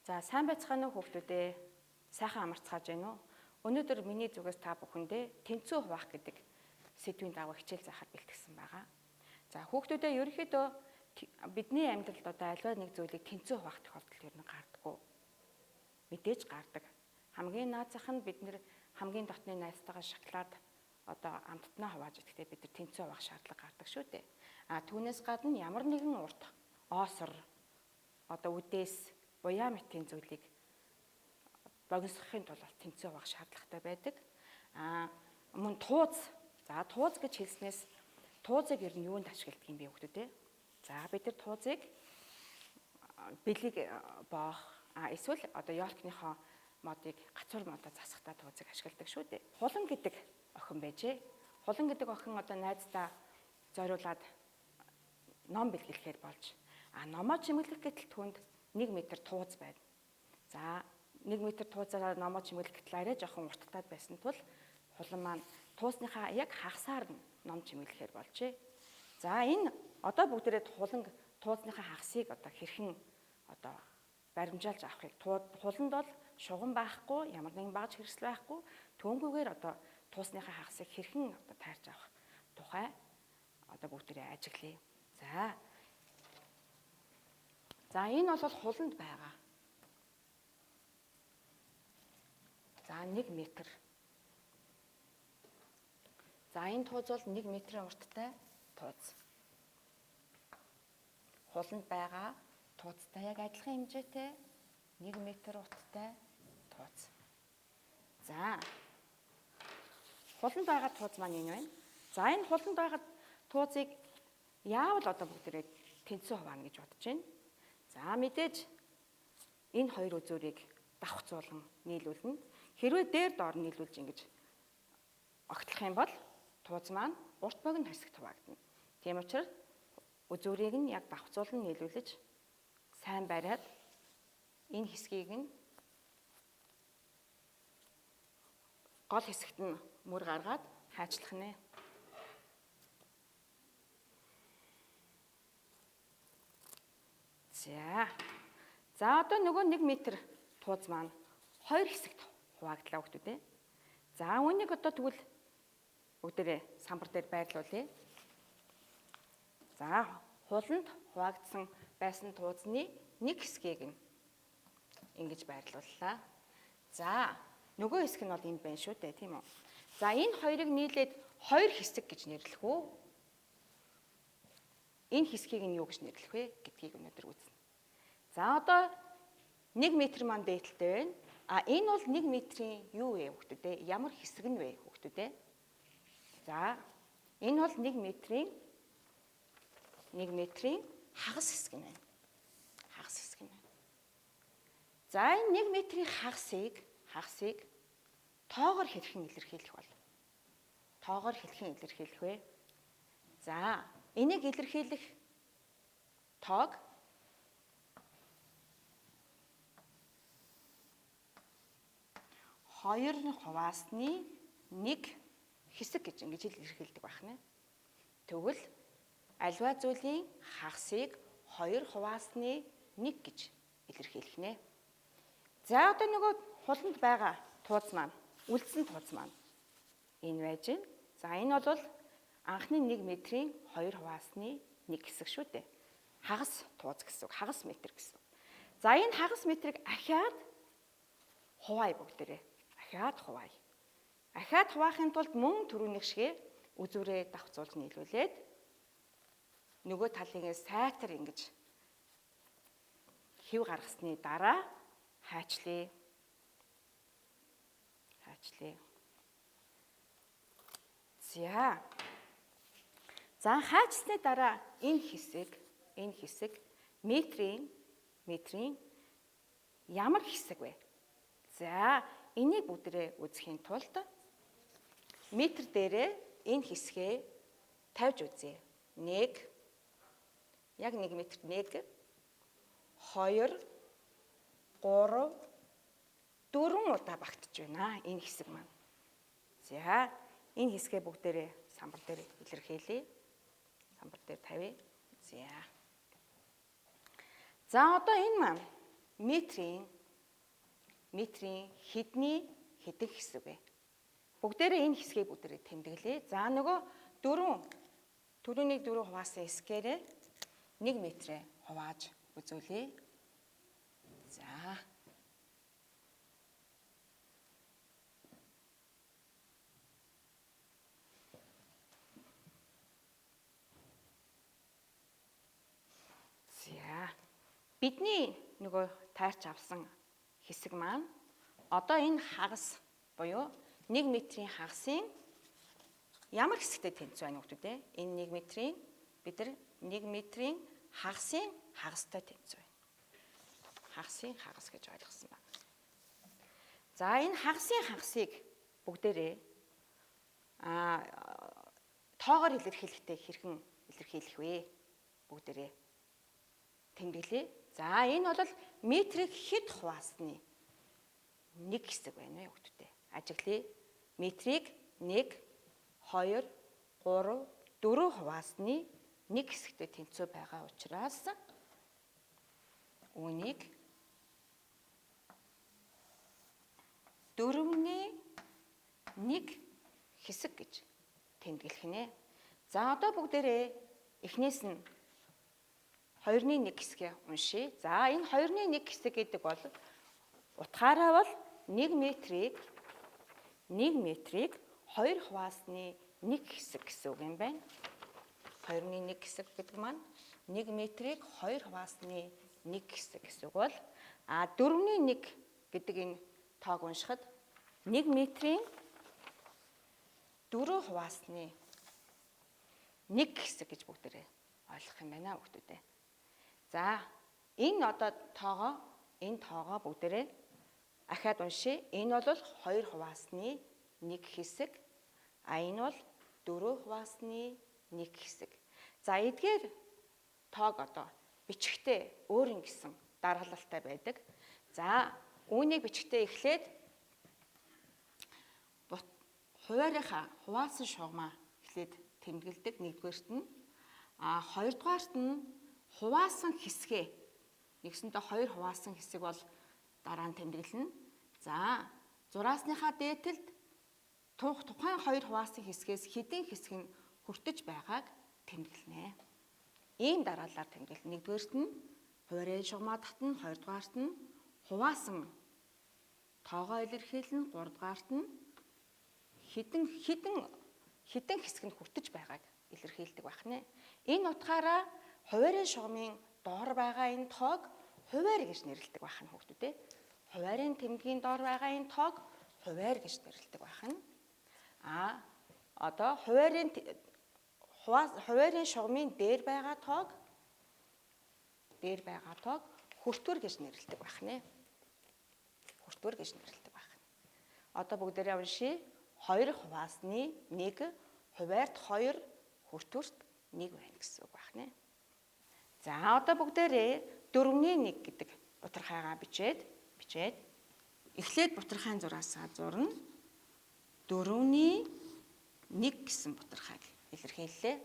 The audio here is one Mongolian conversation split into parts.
За сайн байцгаана уу хүүхдүүдээ. Сайхан амарцгааж байна уу? Өнөөдөр миний зүгээс та бүхэндээ тэнцүү хуваах гэдэг сэдвийн дагуу хичээл заахад бэлтгэсэн байгаа. За хүүхдүүдээ ерөнхийдөө бидний амьдралд одоо аливаа нэг зүйлийг тэнцүү хуваах тохиолдол ер нь гардаггүй. Мэдээж гардаг. Хамгийн наад зах нь бид нэр хамгийн дотны найзтайгаа шоколад одоо амттнаа хувааж идэхдээ бид нар тэнцүү хуваах шаардлага гардаг шүү дээ. Түүнээс гадна ямар нэгэн урт оосор одоо үдээс буяа мэтийн зүйлийг богиносгохын тулд тэнцүү хуваах шаардлагатай байдаг. Мөн тууз. За тууз гэж хэлснээс туузыг ер нь юунд ашигладаг юм бэ хүүхдүүд? За бид нар туузыг бэлэг боох эсвэл одоо ёлкныхоо модыг гацуур модоо засахтаа туузыг ашигладаг шүү дээ. Хулан гэдэг охин байжээ. Хулан гэдэг охин одоо найздаа зориулаад ном бэлгэлэхээр болж номоо чимэглэх гэтэл түнд 1 метр тууз байна. За 1 метр туузаараа номоо чимэглэх гэтэл арай жоохон урттаад байсан тул хулан маань туусныхаа яг хагасаар нь ном чимэглэхээр болжээ. За энэ одоо бүгдээрээ хулан туузныхаа хагасыг одоо хэрхэн одоо баримжаалж авахыг хуланд бол шугам байхгүй, ямар нэгэн багж хэрэгсэл байхгүй, түүнгүүгээр одоо туусныхаа хагасыг хэрхэн одоо тайрч авах тухай одоо бүгдээрээ ажиглая. За энэ бол хуланд байгаа. За 1 метр. За энэ тууз бол 1 метрийн урттай тууз. Хуланд байгаа туузтай яг адилхан хэмжээтэй 1 метр урттай тууз. За хуланд байгаа тууз маань энэ байна. За энэ хуланд байгаа туузыг яавал одоо бүгдээрээ тэнцүү хуваана гэж бодож байна. За мэдээж энэ хоёр үзүүрийг давхцуулан нийлүүлнэ. Хэрвээ дээр доор нийлүүлж ингэж огтлох юм бол тууз маань урт богино хэсэгт хуваагдана. Тийм учраас үзүүрийг нь яг давхцуулан нийлүүлж сайн бариад энэ хэсгийг нь гол хэсэгт нь мөр гаргаад хайчлах нэ. За одоо нөгөө 1 метр тууз маань 2 хэсэгт хуваагдлаа хүүхдүүд. За үүнийг одоо тэгвэл бүгдээрээ самбар дээр байрлуулъя. За хуланд хуваагдсан байсан туузны 1 хэсгийг нь ингэж байрлууллаа. За нөгөө хэсэг нь бол энд байна шүү дээ, тийм үү? За энэ хоёрыг нийлээд 2 хэсэг гэж нэрлэх үү? Энэ хэсгийг нь юу гэж нэрлэх вэ гэдгийг өнөөдөр үзнэ. За одоо 1 метр маань дээдлтэй байна. Энэ бол 1 метрийн юу вэ хүүхдүүд ээ? Ямар хэсэг нь вэ хүүхдүүд ээ? За энэ бол 1 метрийн хагас хэсэг нь байна. Хагас хэсэг нь байна. За энэ 1 метрийн хагасыг тоогоор хэрхэн илэрхийлэх бол? Тоогоор хэрхэн илэрхийлэх вэ? За энийг илэрхийлэх тоог 2 хуваасны 1 хэсэг гэж ингэж илэрхийлдэг байна. Тэгвэл аливаа зүйлийн хагасыг 2 хуваасны 1 гэж илэрхийлэх нэ. За одоо нөгөө хуланд байгаа тууз маань, үлдсэн тууз маань энэ байж байна. За энэ бол анхны 1 метрийн 2 хуваасны 1 хэсэг шүү дээ. Хагас тууз гэсэн үг, хагас метр гэсэн үг. За энэ хагас метрийг ахиад хуваая бүгдээрээ. Ахиад хуваахын тулд мөн түрүүний шиг үзүүрээ давхцуулж нийлүүлээд нөгөө талын сайтар ингэж хэв гаргасны дараа хайчлаа. За хайчсны дараа энэ хэсэг метрийн ямар хэсэг вэ? За энийг бүгдээрээ үзэхийн тулд метр дээрээ энэ хэсгээ тавьж үзье. 1 яг 1 метрт 1 2 3 4 удаа багтж байна энэ хэсэг маань. За энэ хэсгээ бүгдээрээ самбар дээр илэрхийлье. Самбар дээр тавья. За одоо энэ маань метрийн хэдэн хэсэг вэ? Бүгдээрээ энэ хэсгийг бүгдээрээ тэмдэглэе. За нөгөө түрүүнийг 4 хуваасан хэсгээрээ 1 метрээ хувааж үзүүлье. За. Бидний нөгөө таарч авсан хэсэг маань одоо энэ хагас буюу 1 метрийн хагасын ямар хэсэгтэй тэнцвэ байна гэдэг үү? Энэ 1 метрийн бид нар 1 метрийн хагасын хагастай тэнцвэ. Хагасын хагас гэж ойлгосон байна. За энэ хагасын хагасыг бүгдээрээ тоогоор илэрхийлэхдээ хэрхэн илэрхийлэх вэ? Бүгдээрээ тэмдэглэе. За энэ бол метрийг хэд хуваасны нэг хэсэг байна вэ хүүхдүүдээ? Ажиглая. Метрийг 1, 2, 3, 4 хуваасны нэг хэсэгтэй тэнцвэ байгаа учраас үүнийг 4-ний 1 хэсэг гэж тэмдэглэх нэ. За одоо бүгдээрээ эхнээс нь 2-ны 1 хэсгээ уншия. За энэ 2-ны 1 хэсэг гэдэг бол утгаараа бол 1 метрийг 2 хуваасны 1 хэсэг гэсэн үг юм байна. 2-ны 1 хэсэг гэдэг маань 1 метрийг 2 хуваасны 1 хэсэг гэсэн үг бол 4-ний 1 гэдэг энэ тоог уншихад 1 метрийн 4 хуваасны 1 хэсэг гэж бүгдээрээ ойлгох юм байна хүүхдүүдээ. За энэ одоо тоогоо бүгдээрээ ахаад уншия. Энэ бол 2 хуваасны 1 хэсэг. Энэ бол 4 хуваасны 1 хэсэг. За эдгээр тоог одоо бичгтээ өөр ингэсэн даргалалтай байдаг. За үүнийг бичгтээ эхлээд хуваарийнхаа хуваасан шугамаа эхлээд тэмдэглэдэг нэгдүгээрт нь. Хоёрдугаарт нь хуваасан хэсгээ нэгсэндээ 2 хуваасан хэсэг бол дараа нь тэмдэглэнэ. За зураасныхаа дээдэлд тухайн 2 хуваасан хэсгээс хэдэн хэсэг нь хүртэж байгааг тэмдэглэнэ. Ийм дараалалаар тэмдэглэнэ. Нэгдүгээрт нь хуваарийн шугамаа татна, хоёрдугаарт нь хуваасан тоогоо илэрхийлнэ, гуравдугаарт нь хэдэн хэсэг нь хүртэж байгааг илэрхийлдэг байх нэ. Энэ утгаараа хуваарийн шугамын доор байгаа энэ тоог хуваар гэж нэрлэдэг байх нь хүүхдүүдээ. Хуваарийн тэмдгийн доор байгаа энэ тоог хуваар гэж нэрлэдэг байх нь. Одоо хуваарийн шугамын дээр байгаа тоог хүртвэр гэж нэрлэдэг байх нэ. Хүртвэр гэж нэрлэдэг байх. Одоо бүгдээрээ уншия. 2 хуваасны 1 хуваарт 2 хүртвэрт 1 байна гэсэн үг байх нэ. За одоо бүгдээрээ 4-ний 1 гэдэг бутархайгаа бичээд эхлээд бутархайн зураасаа зурна. 4-ний 1 гэсэн бутархайг илэрхийллээ.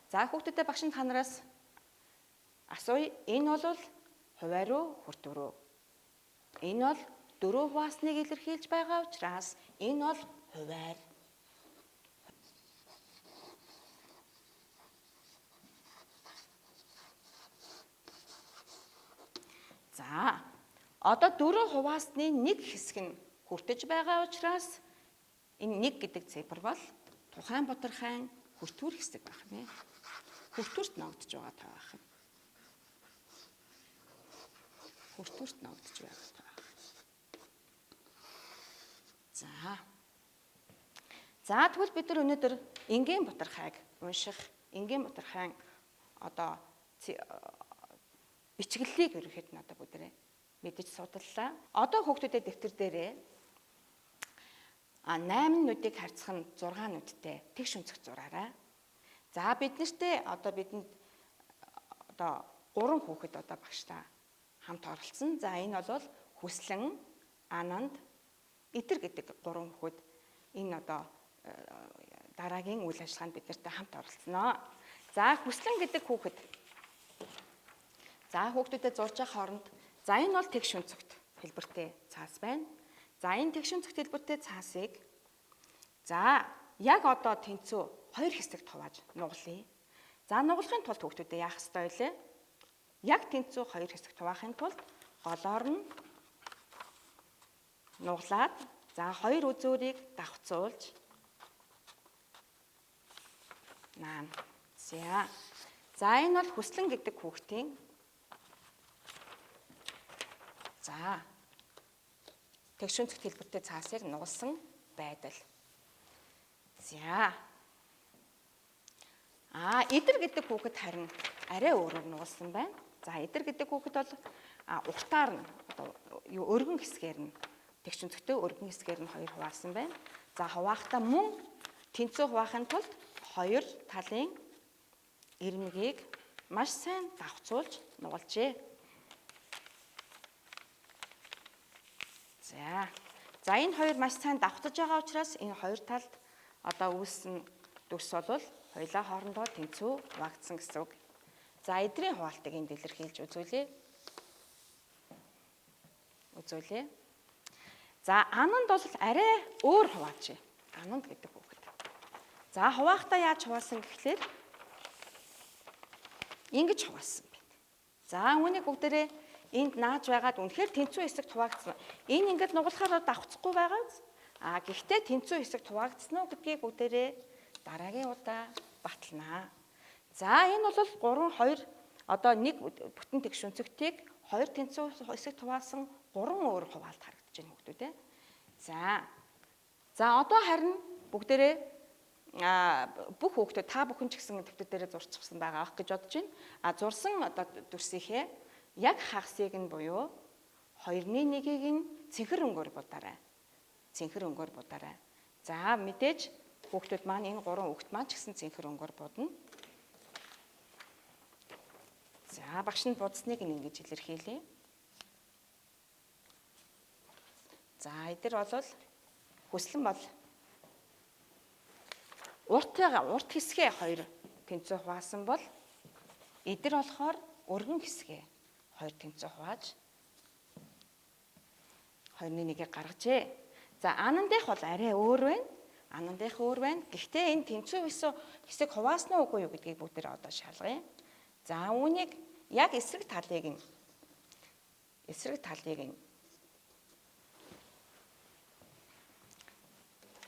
За хүүхдүүдээ багш та нараас асууя. Энэ бол хуваар уу, хүртвэр үү? Энэ бол 4 хуваасныг илэрхийлж байгаа учраас энэ бол хуваар. За одоо 4 хуваасны 1 хэсэг нь хүртэж байгаа учраас энэ 1 гэдэг цифр бол тухайн бутархайн хүртвэр хэсэг байх нэ. Хүртвэрт ногдож байгаа тоо байх. Хүртвэрт ногдож байгаа тоо. За тэгвэл бид нар өнөөдөр энгийн бутархайг унших, энгийн бутархайн одоо бичгэллийг ерөнхийд нь одоо бүгдээрээ мэдэж судаллаа. Одоо хүүхдүүдэд дэвтэр дээрээ 8 нүдийг харьцах нь 6 нүдтэй тэгш өнцөг зураарай. За бидэнд одоо 3 хүүхэд одоо багштай хамт оролцсон. За энэ бол Хүслэн, Ананд, Идэр гэдэг 3 хүүхэд энэ одоо дараагийн үйл ажиллагаанд бид нартай хамт оролцсноо. За Хүслэн гэдэг хүүхэд. За хүүхдүүдэд зурж явах хооронд За энэ бол тэгш өнцөгт хэлбэртэй цаас байна. За энэ тэгш өнцөгт хэлбэртэй цаасыг яг одоо тэнцүү хоёр хэсэгт хувааж нугалъя. За нугалахын тулд хүүхдүүдээ яах ёстой вэ? Яг тэнцүү хоёр хэсэгт хуваахын тулд голоор нь нугалаад хоёр үзүүрийг давхцуулж наана. За энэ бол хүслэн гэдэг хүүхдийн тэгш өнцөгт хэлбэртэй цаасыг нугалсан байдал. Эдэр гэдэг хүүхэд харин арай өөрөөр нугалсан байна. За эдэр гэдэг хүүхэд бол уртаар нь өргөн хэсгээр нь тэгш өнцөгтэй өргөн хэсгээр нь хоёр хуваасан байна. За хуваахдаа мөн тэнцүү хуваахын тулд хоёр талын ирмэгийг маш сайн давхцуулж нугалжээ. За энэ хоёр маш сайн давхцаж байгаа учраас энэ хоёр талд одоо үүссэн дүрс бол хоёулаа хоорондоо тэнцүү хуваагдсан гэсэн үг. За эдрийн хуваалтыг энд илэрхийлж үзүүлье. За ананд бол арай өөр хуваачи. Ананд гэдэг хүүхэд. За хуваахдаа яаж хуваасан гэхлээр ингэж хуваасан байна. За үүнийг бүгдээрээ энд нааж байгаад үнэхээр тэнцүү хэсэгт хуваагдсан. Энэ ингээд нугалахаар давхцахгүй байгаа. Гэхдээ тэнцүү хэсэгт хуваагдсан уу гэдгийг бүгдээрээ дараагийн удаа баталнаа. За энэ бол 2 одоо нэг бүтэн тэгш өнцөгтийг 2 тэнцүү хэсэгт хуваасан 3 өөр хуваалт харагдаж байна хүүхдүүд ээ. За одоо харин бүгдээрээ бүх хүүхдүүд та бүхэн ч гэсэн төвтөд дээрээ зурчихсан байгаа ах гэж бодож байна. Зурсан одоо дүрсийнхээ яг хагасыг нь буюу 2-1-ийг нь цэнхэр өнгөөр будаарай. За мэдээж хүүхдүүд маань энэ 3 хүүхд маань ч гэсэн цэнхэр өнгөөр будна. За багш нь будсныг ингэж илэрхийлье. За эдгээр бол хүслэн бол урт хэсгээ 2 тэнцүү хуваасан бол эдгээр болохоор өргөн хэсгээ 2 тэнцүү хувааж 2-1-ийг гаргажээ. За анандынх бол арай өөр байна. Гэхдээ энэ тэнцүү хэсэг хуваасан уу үгүй юу гэдгийг бүгдээр одоо шалгая. За үүнийг яг эсрэг талыг нь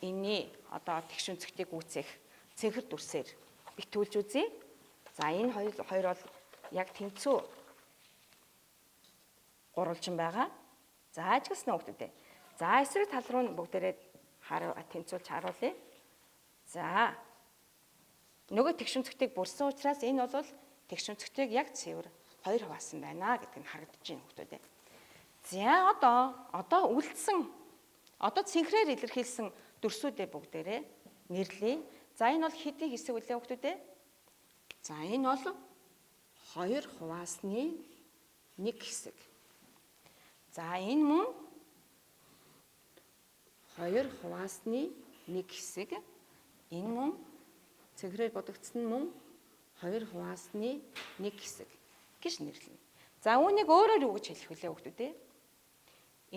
энэний одоо тэгш өнцөгтийг үүсэх цэнхэр дүрсээр битүүлж үзье. За энэ хоёр бол яг тэнцүү гурвалжин байгаа. За ажигласан хүүхдүүдээ. За эсрэг тал руу бүгдээрээ тэнцүүлж харуулъя. За нөгөө тэгш өнцөгтийг бүрсэн учраас энэ бол тэгш өнцөгтийг яг цэвэр 2 хуваасан байна гэдэг нь харагдаж байна хүүхдүүдээ. За одоо үлдсэн цэнхрээр илэрхийлсэн дүрсүүдээ бүгдээрээ нэрлэе. За энэ бол хэдийн хэсэг үлээ хүүхдүүдээ? За энэ бол 2 хуваасны 1 хэсэг. За энэ мөн 2 хуваасны 1 хэсэг. Энэ мөн цэнхрээр будагдсан мөн 2 хуваасны 1 хэсэг гэж нэрлэнэ. За үүнийг өөрөөр юу гэж хэлэх вүлээ хүүхдүүдээ?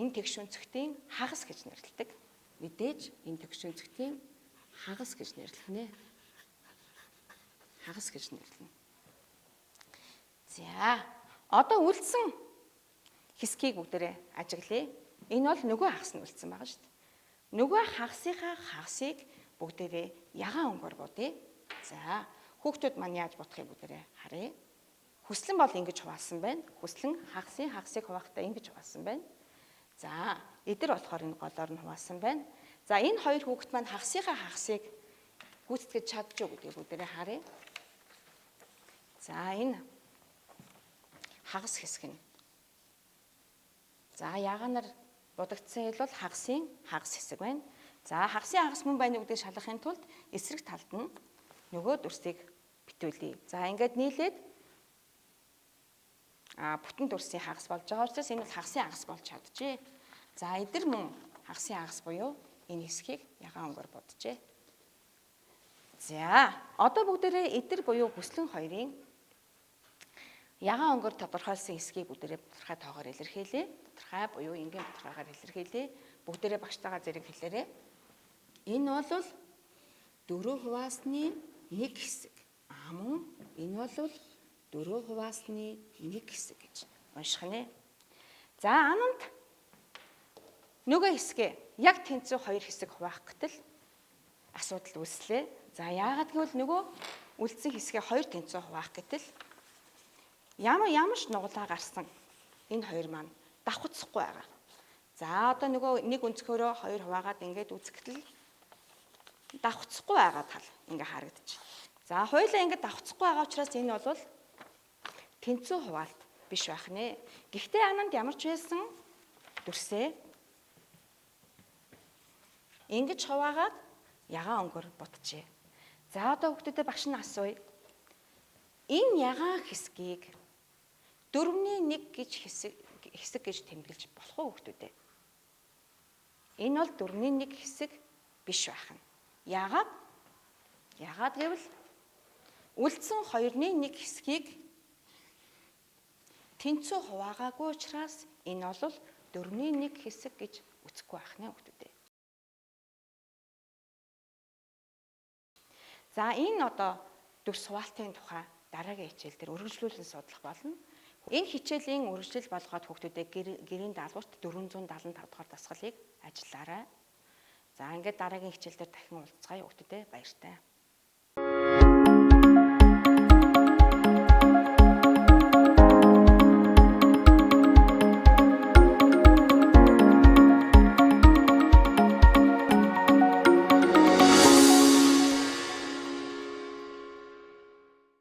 Энэ тэгш өнцөгтийн хагас гэж нэрлэдэг. Мэдээж энэ тэгш өнцөгтийн хагас гэж нэрлэх нэ. За одоо үлдсэн хэсгийг бүгдээрээ ажиглая. Энэ бол нөгөө хагас нь үлдсэн байгаа шүү дээ. Нөгөө хагасыг бүгдээрээ ягаан өнгөөр будъя. За хүүхдүүд маань яаж бодохыг бүгдээрээ харъя. Хүслэн бол ингэж хуваасан байна. Хүслэн хагасыг хуваахдаа ингэж хуваасан байна. За эдэр болохоор энэ голоор нь хуваасан байна. За энэ хоёр хүүхэд маань хагасыг гүйцэтгэж чадж юу гэдгийг бүгдээрээ харъя. За энэ хагас хэсэг нь. За яаганаар будагдсан хэл бол хагасын хагас хэсэг байна. За хагасын хагас мөн байна уу гэдгийг шалгахын тулд эсрэг талд нь нөгөө дүрсийг битүүлье. За ингээд нийлээд бүтэн дүрсийн хагас болж байгаа учраас энэ бол хагасын хагас болж чаджээ. За эдэр мөн хагасын хагас буюу энэ хэсгийг ягаан өнгөөр боджээ. За одоо бүгдээрээ эдэр буюу хүслэн хоёрын Ягаан өнгөөр тодорхойлсон хэсгийг бүгдээрээ тодорхой тоогоор илэрхийлье. Тодорхой буюу энгийн тодорхойгоор илэрхийлье. Бүгдээрээ багштайгаа зэрэг хэлээрэй. Энэ бол 4 хуваасны 1 хэсэг. Мөн энэ бол 4 хуваасны 1 хэсэг гэж унших нэ. За ананд нөгөө хэсгээ яг тэнцүү 2 хэсэг хуваах гэтэл асуудал үүслээ. За яагаад гэвэл нөгөө үлдсэн хэсгээ 2 тэнцүү хуваах гэтэл ямар ч нугалаа гарсан энэ хоёр маань давхцахгүй байгаа. За одоо нөгөө нэг өнцгөрөө 2 хуваагаад ингээд үзэхдээ давхцахгүй байгаа тал ингээ харагдчих. За хоёулаа ингээд давхцахгүй байгаа учраас энэ бол тэнцүү хуваалт биш байх нэ. Гэхдээ ананд ямар ч байсан дүрсээ ингэж хуваагаад ягаан өнгөөр будчихэ. За одоо хүүхдүүдэд багш нь асууя. Энэ ягаан хэсгийг 4-1 гэж хэсэг гэж тэмдэглэж болох уу хүүхдүүдээ? Энэ бол 4-1 хэсэг биш байх нь. Яагаад? Яагаад гэвэл үлдсэн 2-1 хэсгийг тэнцүү хуваагаагүй учраас энэ бол 4-1 хэсэг гэж үзэхгүй байх нэ хүүхдүүдээ. За энэ одоо дүрс хуваалтын тухай дараагийн хичээл дээр үргэлжлүүлэн судлах болно. Энэ хичээлийн үргэлжлэл болгоод хүүхдүүдээ гэрийн даалгаварт 475 дугаар дасгалыг ажиллаарай. За ингээд дараагийн хичээл дээр дахин уулзцаая хүүхдүүдээ баяртай.